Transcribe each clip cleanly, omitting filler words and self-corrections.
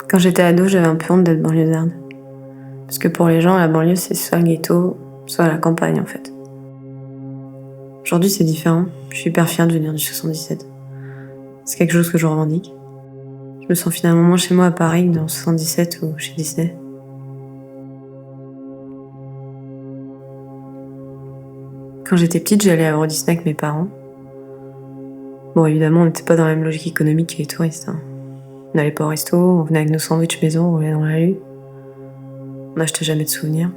Quand j'étais ado, j'avais un peu honte d'être banlieusarde. Parce que pour les gens, la banlieue, c'est soit le ghetto, soit la campagne, en fait. Aujourd'hui, c'est différent. Je suis hyper fière de venir du 77. C'est quelque chose que je revendique. Je me sens finalement moins chez moi à Paris que dans le 77 ou chez Disney. Quand j'étais petite, j'allais à Euro Disney avec mes parents. Bon, évidemment, on n'était pas dans la même logique économique que les touristes. On n'allait pas au resto, on venait avec nos sandwichs maison, on roulait dans la rue. On n'achetait jamais de souvenirs.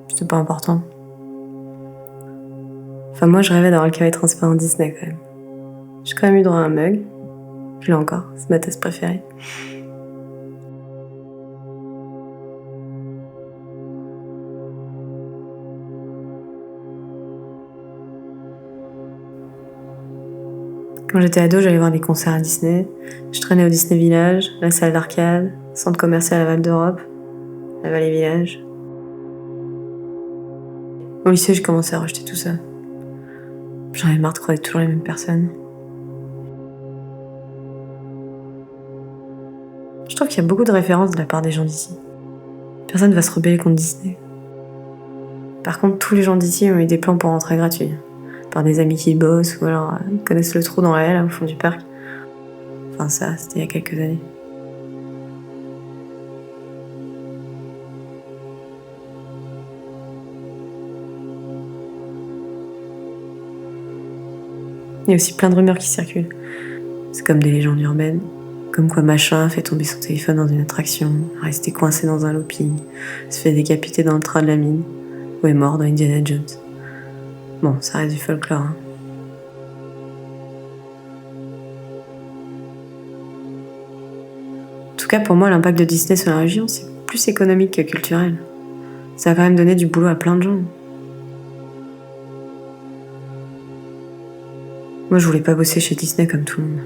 C'était pas important. Enfin, moi, je rêvais d'avoir le carré transparent Disney, quand même. J'ai quand même eu droit à un mug. Je l'ai encore, c'est ma tasse préférée. Quand j'étais ado, j'allais voir des concerts à Disney. Je traînais au Disney Village, la salle d'arcade, centre commercial à Val d'Europe, la Vallée Village. Au lycée, j'ai commencé à rejeter tout ça. J'en avais marre de croiser toujours les mêmes personnes. Je trouve qu'il y a beaucoup de références de la part des gens d'ici. Personne ne va se rebeller contre Disney. Par contre, tous les gens d'ici ont eu des plans pour rentrer gratuits. Par des amis qui bossent ou alors ils connaissent le trou dans la haie, au fond du parc. Enfin ça, c'était il y a quelques années. Il y a aussi plein de rumeurs qui circulent. C'est comme des légendes urbaines. Comme quoi machin a fait tomber son téléphone dans une attraction, est resté coincé dans un looping, se fait décapiter dans le train de la mine, ou est mort dans Indiana Jones. Bon, ça reste du folklore. En tout cas, pour moi, l'impact de Disney sur la région, c'est plus économique que culturel. Ça a quand même donné du boulot à plein de gens. Moi, je voulais pas bosser chez Disney comme tout le monde.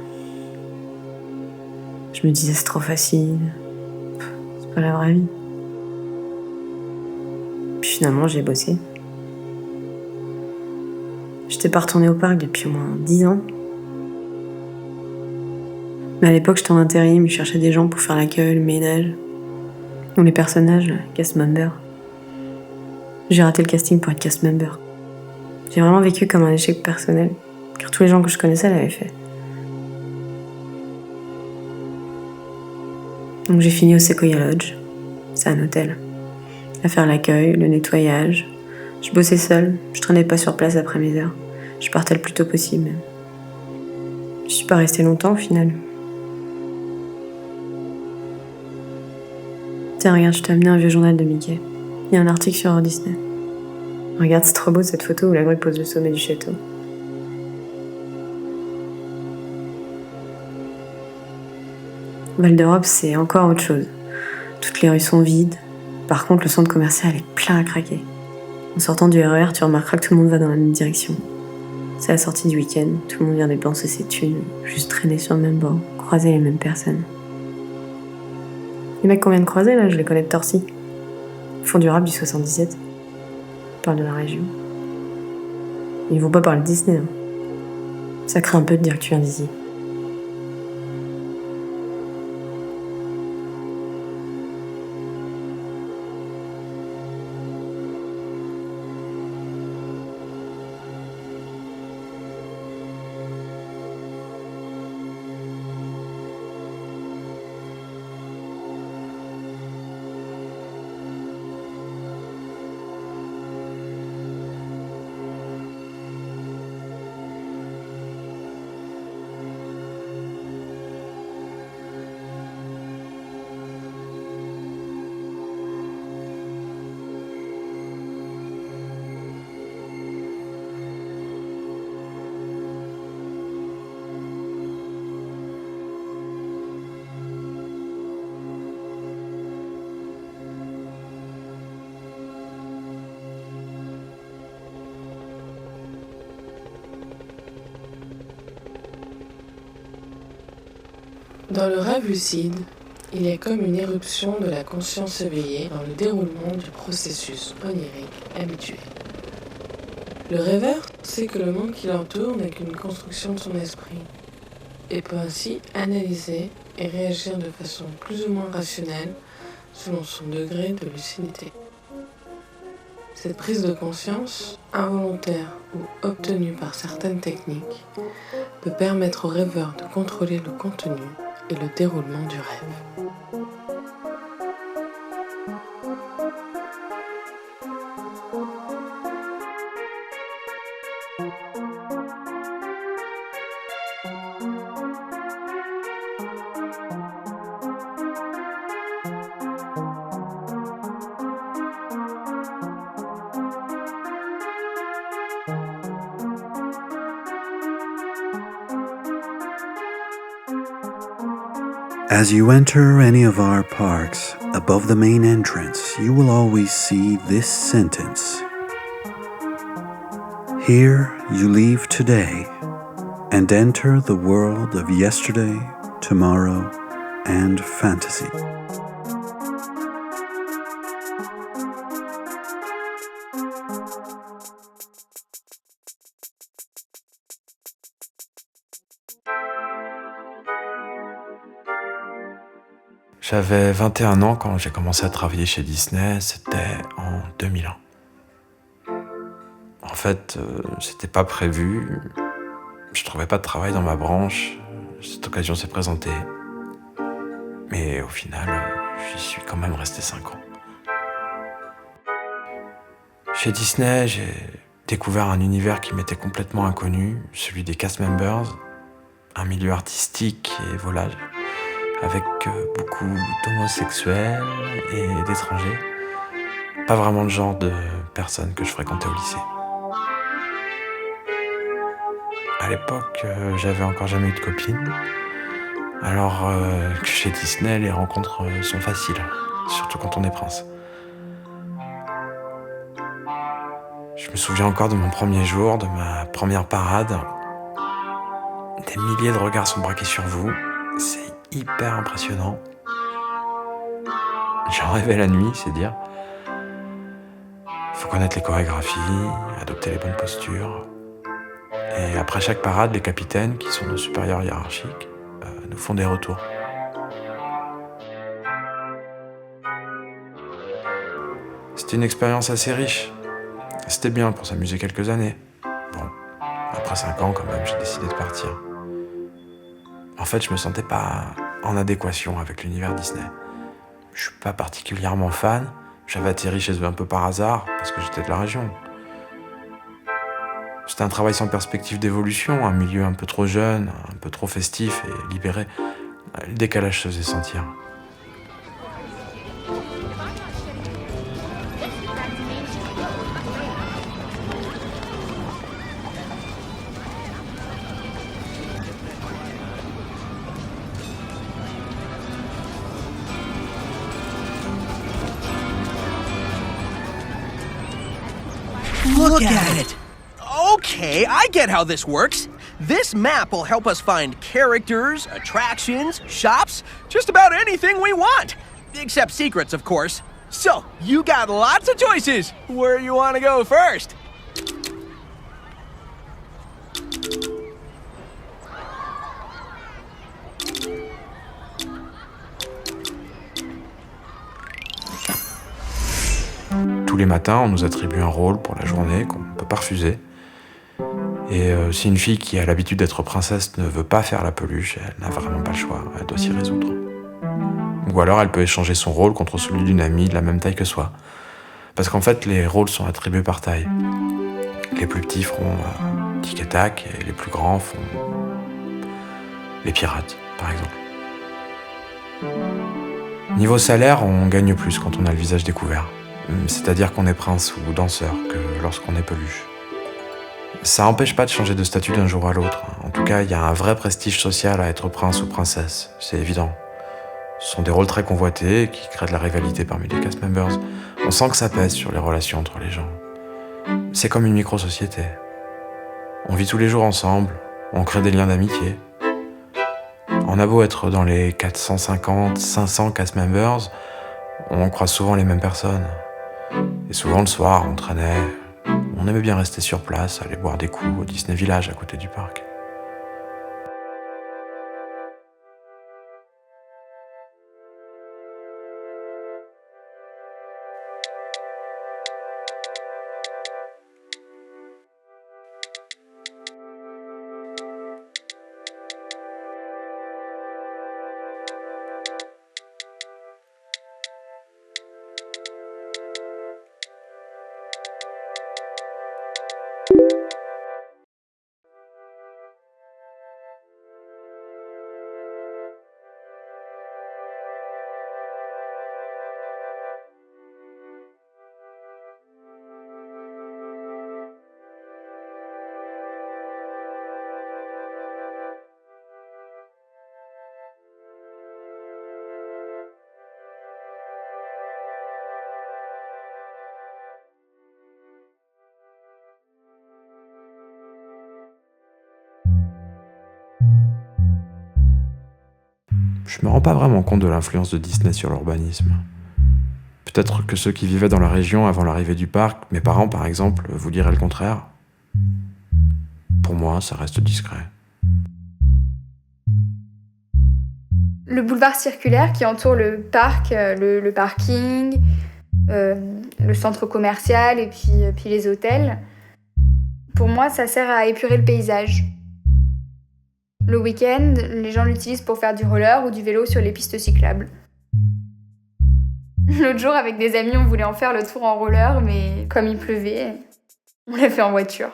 Je me disais, c'est trop facile. C'est pas la vraie vie. Puis finalement, j'ai bossé. J'étais pas retournée au parc depuis au moins 10 ans. Mais à l'époque, j'étais en intérim, je cherchais des gens pour faire l'accueil, le ménage. Ou les personnages, le cast member. J'ai raté le casting pour être cast member. J'ai vraiment vécu comme un échec personnel, car tous les gens que je connaissais l'avaient fait. Donc j'ai fini au Sequoia Lodge, c'est un hôtel, à faire l'accueil, le nettoyage. Je bossais seule, je traînais pas sur place après mes heures. Je partais le plus tôt possible même. Je suis pas restée longtemps au final. Tiens, regarde, je t'ai amené un vieux journal de Mickey. Il y a un article sur Disney. Regarde, c'est trop beau cette photo où la grue pose le sommet du château. Val d'Europe, c'est encore autre chose. Toutes les rues sont vides. Par contre, le centre commercial est plein à craquer. En sortant du RER, tu remarqueras que tout le monde va dans la même direction. C'est la sortie du week-end, tout le monde vient dépenser ses thunes, juste traîner sur le même bord, croiser les mêmes personnes. Les mecs qu'on vient de croiser, là, je les connais de Torcy. Ils font du rap du 77. Ils parlent de la région. Ils vont pas parler de Disney. Ça craint un peu de dire que tu viens d'ici. Dans le rêve lucide, il y a comme une éruption de la conscience éveillée dans le déroulement du processus onirique habituel. Le rêveur sait que le monde qui l'entoure n'est qu'une construction de son esprit et peut ainsi analyser et réagir de façon plus ou moins rationnelle selon son degré de lucidité. Cette prise de conscience, involontaire ou obtenue par certaines techniques, peut permettre au rêveur de contrôler le contenu et le déroulement du rêve. As you enter any of our parks, above the main entrance, you will always see this sentence. Here you leave today and enter the world of yesterday, tomorrow, and fantasy. J'avais 21 ans quand j'ai commencé à travailler chez Disney, c'était en 2001. En fait, c'était pas prévu, je trouvais pas de travail dans ma branche, cette occasion s'est présentée. Mais au final, j'y suis quand même resté 5 ans. Chez Disney, j'ai découvert un univers qui m'était complètement inconnu, celui des cast members, un milieu artistique et volage, avec beaucoup d'homosexuels et d'étrangers. Pas vraiment le genre de personnes que je fréquentais au lycée. À l'époque, j'avais encore jamais eu de copine. Alors que chez Disney, les rencontres sont faciles, surtout quand on est prince. Je me souviens encore de mon premier jour, de ma première parade. Des milliers de regards sont braqués sur vous. C'est hyper impressionnant. J'en rêvais la nuit, c'est dire. Faut connaître les chorégraphies, adopter les bonnes postures. Et après chaque parade, les capitaines, qui sont nos supérieurs hiérarchiques, nous font des retours. C'était une expérience assez riche. C'était bien pour s'amuser quelques années. Bon, après 5 ans quand même, j'ai décidé de partir. En fait, je me sentais pas en adéquation avec l'univers Disney. Je suis pas particulièrement fan. J'avais atterri chez eux un peu par hasard, parce que j'étais de la région. C'était un travail sans perspective d'évolution, un milieu un peu trop jeune, un peu trop festif et libéré. Le décalage se faisait sentir. Look at it! Okay, I get how this works. This map will help us find characters, attractions, shops, just about anything we want. Except secrets, of course. So, you got lots of choices. Where you want to go first? Tous les matins, on nous attribue un rôle pour la journée qu'on ne peut pas refuser. Et si une fille qui a l'habitude d'être princesse ne veut pas faire la peluche, elle n'a vraiment pas le choix, elle doit s'y résoudre. Ou alors elle peut échanger son rôle contre celui d'une amie de la même taille que soi. Parce qu'en fait, les rôles sont attribués par taille. Les plus petits feront tic et tac, et les plus grands font les pirates, par exemple. Niveau salaire, on gagne plus quand on a le visage découvert. C'est-à-dire qu'on est prince ou danseur que lorsqu'on est peluche. Ça n'empêche pas de changer de statut d'un jour à l'autre. En tout cas, il y a un vrai prestige social à être prince ou princesse, c'est évident. Ce sont des rôles très convoités qui créent de la rivalité parmi les cast members. On sent que ça pèse sur les relations entre les gens. C'est comme une micro-société. On vit tous les jours ensemble, on crée des liens d'amitié. On a beau être dans les 450, 500 cast members, on croise souvent les mêmes personnes. Et souvent le soir, on traînait. On aimait bien rester sur place, aller boire des coups au Disney Village à côté du parc. je me rends pas vraiment compte de l'influence de Disney sur l'urbanisme. Peut-être que ceux qui vivaient dans la région avant l'arrivée du parc, mes parents par exemple, vous diraient le contraire. Pour moi, ça reste discret. Le boulevard circulaire qui entoure le parc, le parking, le centre commercial et puis les hôtels, pour moi, ça sert à épurer le paysage. Le week-end, les gens l'utilisent pour faire du roller ou du vélo sur les pistes cyclables. L'autre jour, avec des amis, on voulait en faire le tour en roller, mais comme il pleuvait, on l'a fait en voiture.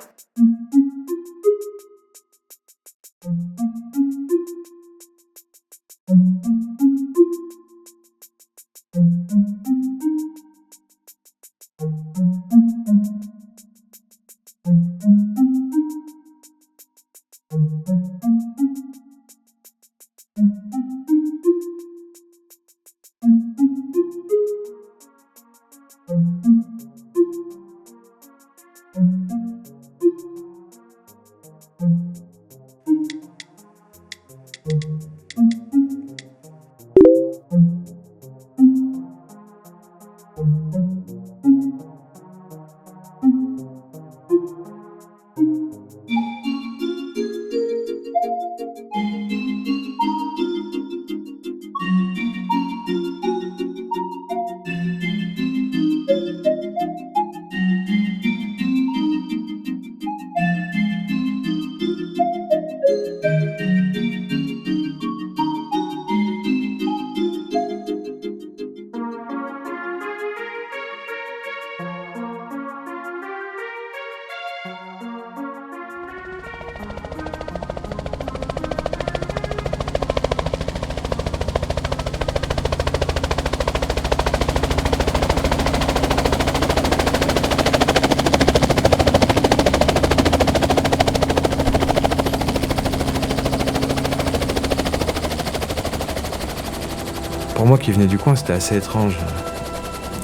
Pour moi qui venais du coin, c'était assez étrange.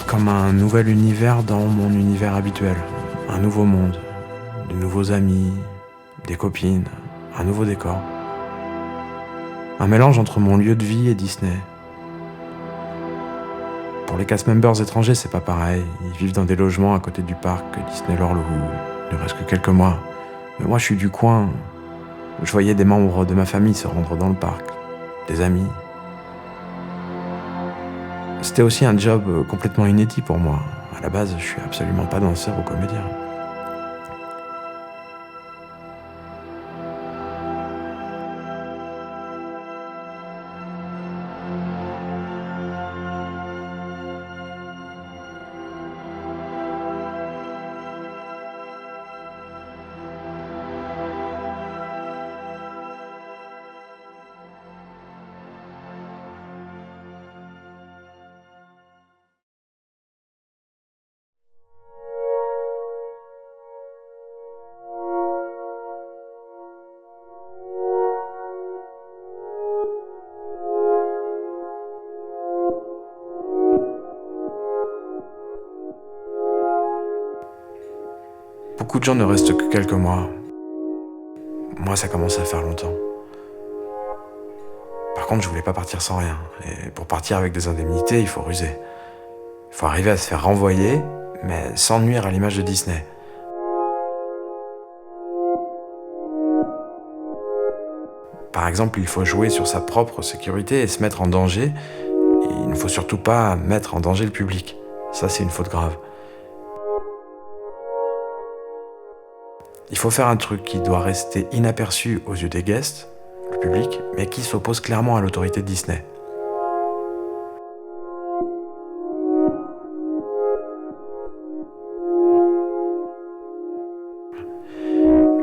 Comme un nouvel univers dans mon univers habituel. Un nouveau monde, de nouveaux amis, des copines, un nouveau décor. Un mélange entre mon lieu de vie et Disney. Pour les cast members étrangers, c'est pas pareil. Ils vivent dans des logements à côté du parc Disney leur loue. Il ne reste que quelques mois. Mais moi, je suis du coin. Je voyais des membres de ma famille se rendre dans le parc. Des amis. C'était aussi un job complètement inédit pour moi. À la base, je suis absolument pas danseur ou comédien. Beaucoup de gens ne restent que quelques mois. Moi, ça commence à faire longtemps. Par contre, je voulais pas partir sans rien. Et pour partir avec des indemnités, il faut ruser. Il faut arriver à se faire renvoyer, mais sans nuire à l'image de Disney. Par exemple, il faut jouer sur sa propre sécurité et se mettre en danger. Et il ne faut surtout pas mettre en danger le public. Ça, c'est une faute grave. Il faut faire un truc qui doit rester inaperçu aux yeux des guests, le public, mais qui s'oppose clairement à l'autorité de Disney.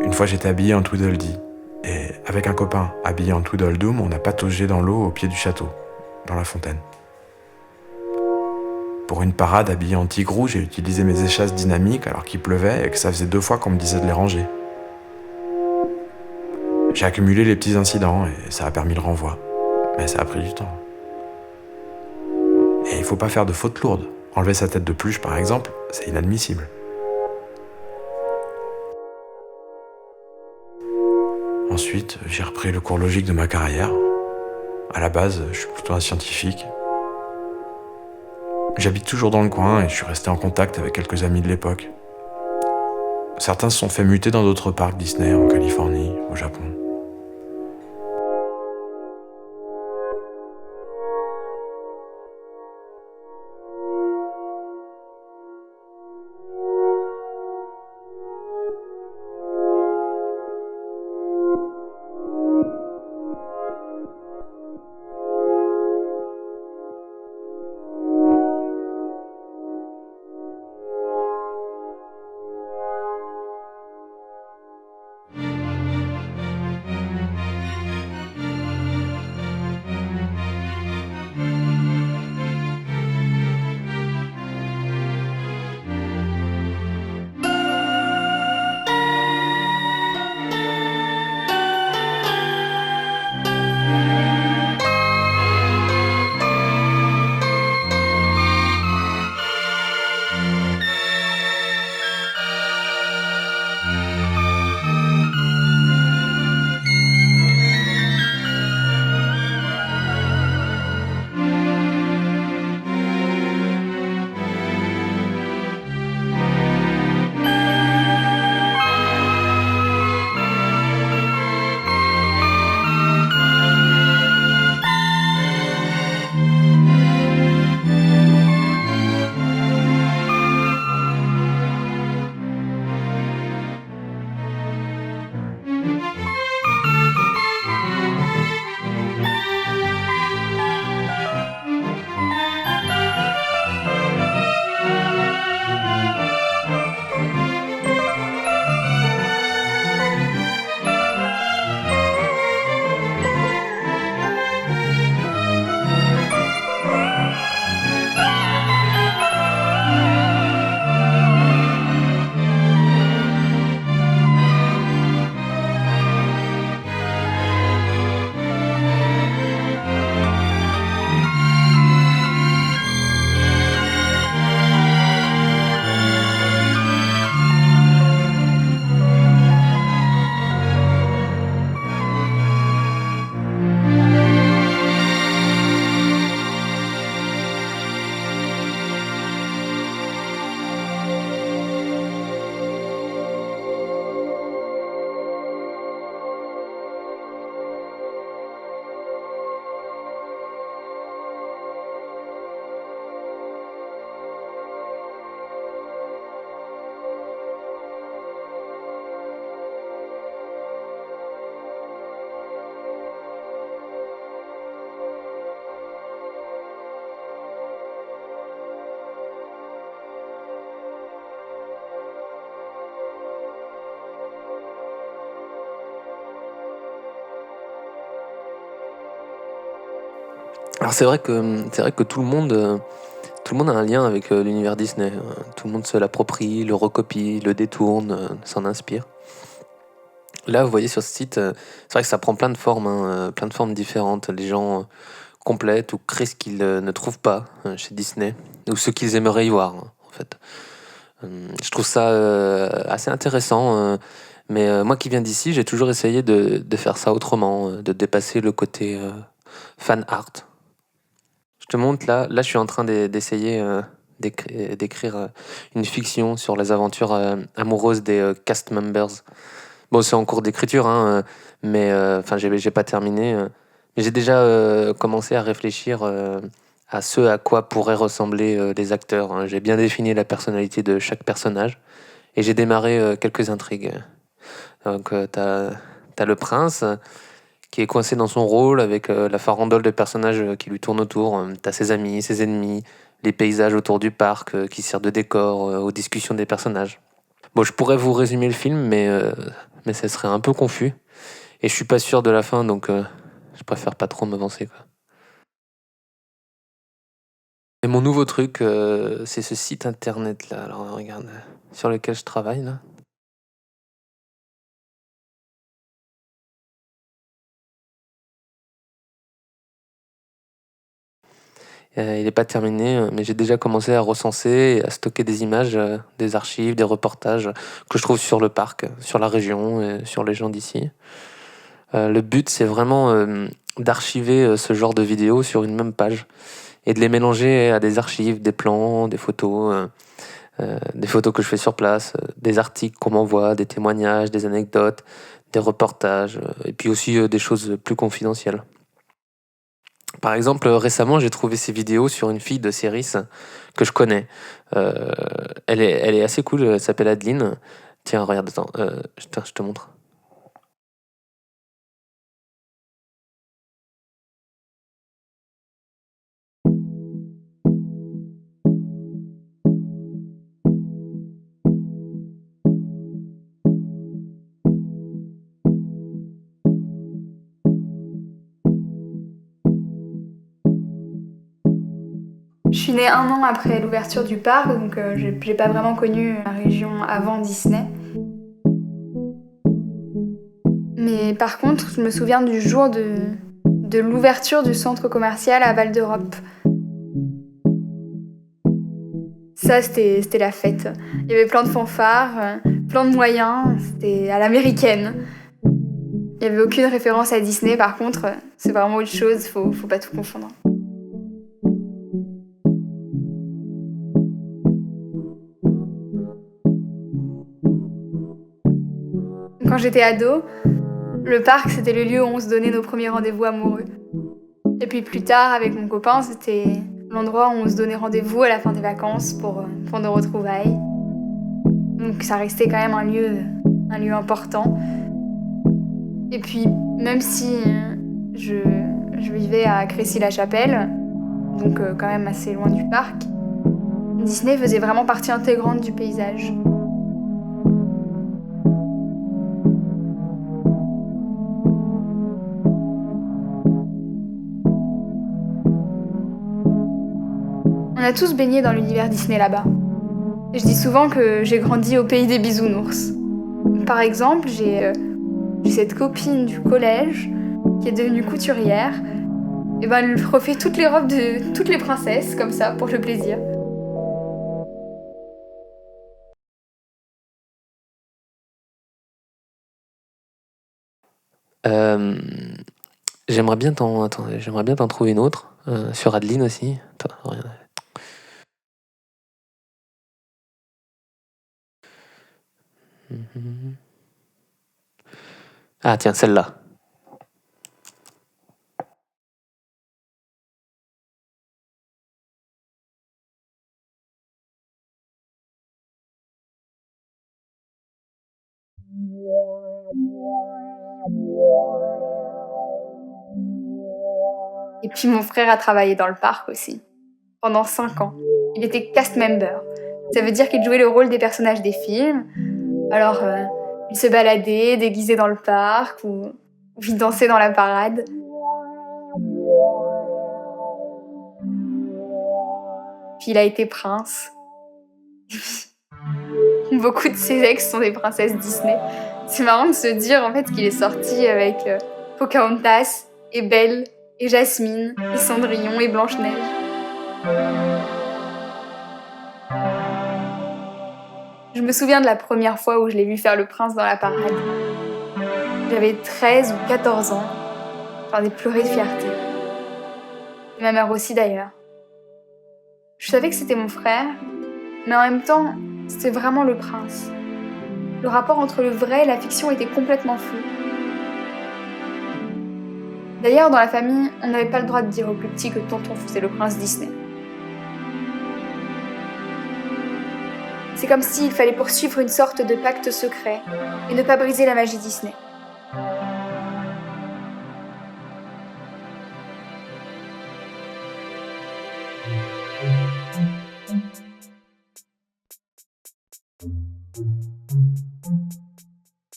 Une fois, j'étais habillé en Tweedledee, et avec un copain habillé en Tweedledum, on a pataugé dans l'eau au pied du château, dans la fontaine. Pour une parade habillé en tigrou, j'ai utilisé mes échasses dynamiques alors qu'il pleuvait et que ça faisait 2 fois qu'on me disait de les ranger. J'ai accumulé les petits incidents et ça a permis le renvoi. Mais ça a pris du temps. Et il faut pas faire de fautes lourdes. Enlever sa tête de peluche, par exemple, c'est inadmissible. Ensuite, j'ai repris le cours logique de ma carrière. À la base, je suis plutôt un scientifique. J'habite toujours dans le coin et je suis resté en contact avec quelques amis de l'époque. Certains se sont fait muter dans d'autres parcs Disney, en Californie, au Japon. Alors c'est vrai que tout le monde a un lien avec l'univers Disney. Tout le monde se l'approprie, le recopie, le détourne, s'en inspire. Là, vous voyez sur ce site, c'est vrai que ça prend plein de formes, hein, plein de formes différentes. Les gens complètent ou créent ce qu'ils ne trouvent pas chez Disney, ou ce qu'ils aimeraient y voir, hein, en fait. Je trouve ça assez intéressant, mais moi qui viens d'ici, j'ai toujours essayé de faire ça autrement, de dépasser le côté fan art. Je te montre là je suis en train d'essayer d'écrire une fiction sur les aventures amoureuses des cast members. Bon, c'est en cours d'écriture, hein, mais enfin, j'ai pas terminé. Mais j'ai déjà commencé à réfléchir à ce à quoi pourraient ressembler les acteurs, hein. J'ai bien défini la personnalité de chaque personnage et j'ai démarré quelques intrigues. Donc, t'as le prince qui est coincé dans son rôle avec la farandole de personnages qui lui tournent autour. T'as ses amis, ses ennemis, les paysages autour du parc qui servent de décor aux discussions des personnages. Bon, je pourrais vous résumer le film, mais ça serait un peu confus. Et je suis pas sûr de la fin, donc je préfère pas trop m'avancer, quoi. Et mon nouveau truc, c'est ce site internet là. Alors regarde, sur lequel je travaille là. Il n'est pas terminé, mais j'ai déjà commencé à recenser et à stocker des images, des archives, des reportages que je trouve sur le parc, sur la région, et sur les gens d'ici. Le but, c'est vraiment d'archiver ce genre de vidéos sur une même page et de les mélanger à des archives, des plans, des photos que je fais sur place, des articles qu'on m'envoie, des témoignages, des anecdotes, des reportages, et puis aussi des choses plus confidentielles. Par exemple, récemment, j'ai trouvé ces vidéos sur une fille de Céris que je connais. Elle est assez cool, elle s'appelle Adeline. Tiens, regarde, attends, je te montre. Je suis née 1 an après l'ouverture du parc, donc j'ai pas vraiment connu la région avant Disney. Mais par contre, je me souviens du jour de l'ouverture du centre commercial à Val d'Europe. Ça, c'était la fête. Il y avait plein de fanfares, plein de moyens, c'était à l'américaine. Il n'y avait aucune référence à Disney, par contre, c'est vraiment autre chose, faut pas tout confondre. Quand j'étais ado, le parc, c'était le lieu où on se donnait nos premiers rendez-vous amoureux. Et puis plus tard, avec mon copain, c'était l'endroit où on se donnait rendez-vous à la fin des vacances pour nos retrouvailles. Donc ça restait quand même un lieu important. Et puis, même si je vivais à Crécy-la-Chapelle, donc quand même assez loin du parc, Disney faisait vraiment partie intégrante du paysage. On a tous baigné dans l'univers Disney là-bas. Je dis souvent que j'ai grandi au pays des bisounours. Par exemple, j'ai cette copine du collège qui est devenue couturière. Et ben, elle refait toutes les robes de toutes les princesses, comme ça, pour le plaisir. J'aimerais bien t'en trouver une autre, sur Adeline aussi. Attends, regarde. Ah tiens, celle-là. Et puis mon frère a travaillé dans le parc aussi, pendant 5 ans. Il était cast member. Ça veut dire qu'il jouait le rôle des personnages des films. Alors, il se baladait déguisé dans le parc ou il dansait dans la parade. Puis il a été prince. Beaucoup de ses ex sont des princesses Disney. C'est marrant de se dire en fait qu'il est sorti avec Pocahontas et Belle et Jasmine et Cendrillon et Blanche-Neige. Je me souviens de la première fois où je l'ai vu faire le prince dans la parade. J'avais 13 ou 14 ans. J'en ai pleuré de fierté. Et ma mère aussi d'ailleurs. Je savais que c'était mon frère, mais en même temps, c'était vraiment le prince. Le rapport entre le vrai et la fiction était complètement flou. D'ailleurs, dans la famille, on n'avait pas le droit de dire aux plus petits que tonton faisait le prince Disney. C'est comme s'il fallait poursuivre une sorte de pacte secret et ne pas briser la magie Disney.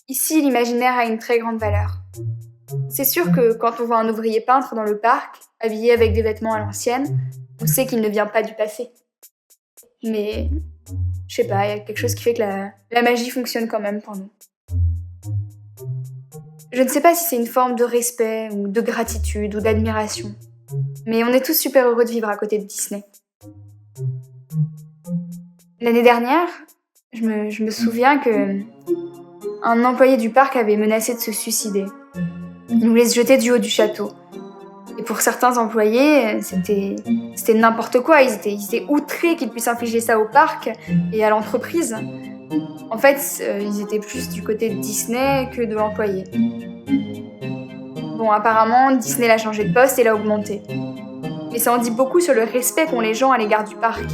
Ici, l'imaginaire a une très grande valeur. C'est sûr que quand on voit un ouvrier peintre dans le parc, habillé avec des vêtements à l'ancienne, on sait qu'il ne vient pas du passé. Mais, je sais pas, il y a quelque chose qui fait que la magie fonctionne quand même pour nous. Je ne sais pas si c'est une forme de respect, ou de gratitude, ou d'admiration. Mais on est tous super heureux de vivre à côté de Disney. L'année dernière, je me souviens que un employé du parc avait menacé de se suicider. Ils nous laissent jeter du haut du château. Et pour certains employés, c'était n'importe quoi. Ils étaient outrés qu'ils puissent infliger ça au parc et à l'entreprise. En fait, ils étaient plus du côté de Disney que de l'employé. Bon, apparemment, Disney l'a changé de poste et l'a augmenté. Mais ça en dit beaucoup sur le respect qu'ont les gens à l'égard du parc.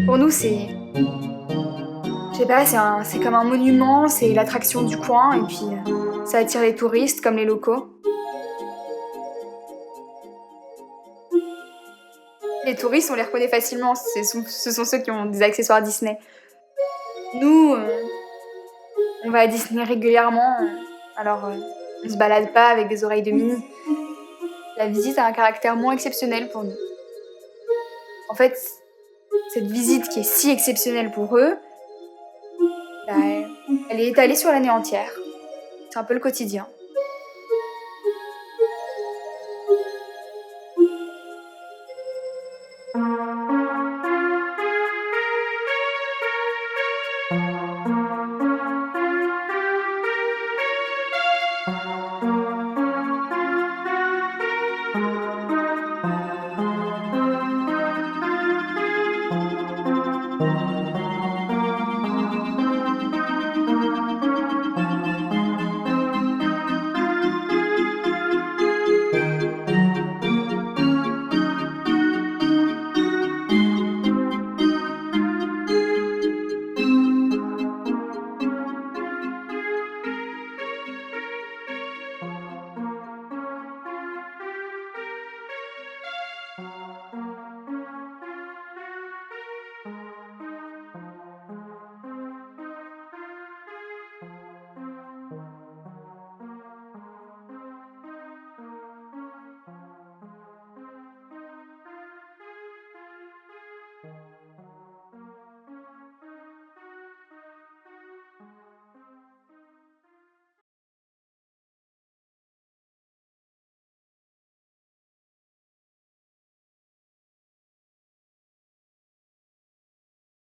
Pour nous, c'est... Je sais pas, c'est comme un monument, c'est l'attraction du coin, et puis ça attire les touristes comme les locaux. Les touristes, on les reconnaît facilement, ce sont ceux qui ont des accessoires Disney. Nous, on va à Disney régulièrement, alors on se balade pas avec des oreilles de Minnie. La visite a un caractère moins exceptionnel pour nous. En fait, cette visite qui est si exceptionnelle pour eux, elle est étalée sur l'année entière. C'est un peu le quotidien.